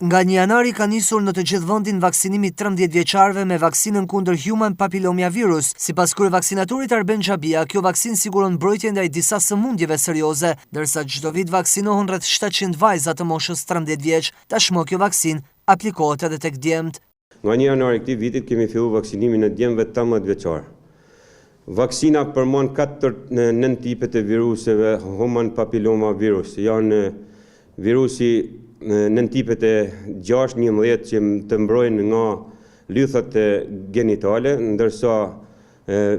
Nga 1 janari ka nisur në të gjithë vendin vaksinimi 13 vjeçarëve me vaksinën kundër human papillomavirus. Sipas kryevaktinatorit Arben Xhabia, kjo vaksinë siguron mbrojtje ndaj disa sëmundjeve serioze, ndërsa çdo vit vaksinohen rreth 700 vajza të moshës 13 vjeç. Tashmë kjo vaksinë aplikohet edhe tek djemt. Nga 1 janari këtij vitit kemi filluar vaksinimin e djemve 18 vjeçar. Vaksina përmban 9 tipet e viruseve human papillomavirus. Janë virusi në tipet e 6-11 që të mbrojnë nga lythat genitale, ndërsa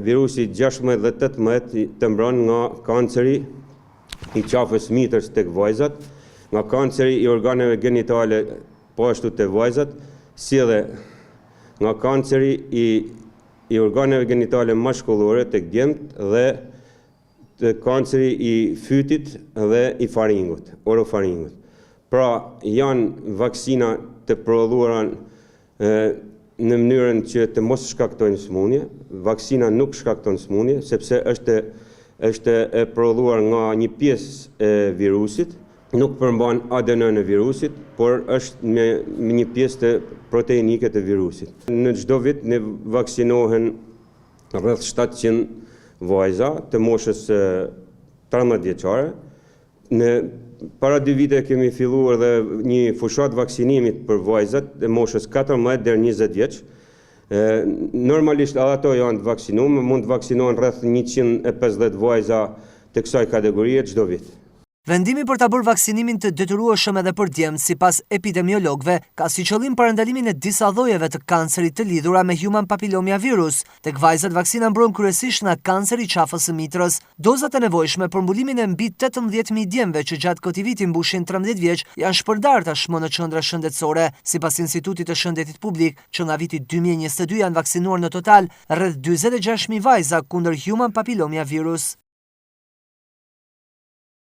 virusi 16 dhe 18 të mbron nga kanceri i qafës mitës tek vajzat, nga kanceri i organeve genitale po ashtu te vajzat, si edhe nga kanceri i organeve genitale mashkullore tek djemt dhe kanceri i fytit dhe i faringut, orofaringut. Pra janë vaksina të prodhuara në mënyrën që të mos shkaktojnë sëmundje. Vaksina nuk shkakton sëmundje sepse është e prodhuar nga një pjesë e virusit, nuk përmban ADN-n e virusit, por është me një pjesë të proteinike të virusit. Në çdo vit ne vaksinohen rreth 700 vajza të moshës 13 vjeçare. Para 2 vite kemi filluar dhe një fushat vaksinimit për vajzat e moshës 14 deri 20 vjeç. Normalisht ato janë të vaksinuar, mund të vaksinohen rreth 150 vajza të kësaj kategorie çdo vit. Vendimi për ta bërë vaksinimin të detyrueshëm edhe për djemt, sipas epidemiologëve, ka si qëllim parandalimin e disa llojeve të kancerit të lidhura me human papillomavirus. Tek vajzat vaksina mbron kryesisht nga kanceri i qafës së mitrës. Dozat e nevojshme për mbulimin e mbi 18.000 djemve që gjatë këtij viti mbushin 13 vjeç janë shpërndar tashmë në qendra shëndetësore. Sipas Institutit të Shëndetit Publik, që nga viti 2022 janë vaksinuar në total rreth 46.000 vajza kundër human papillomavirus.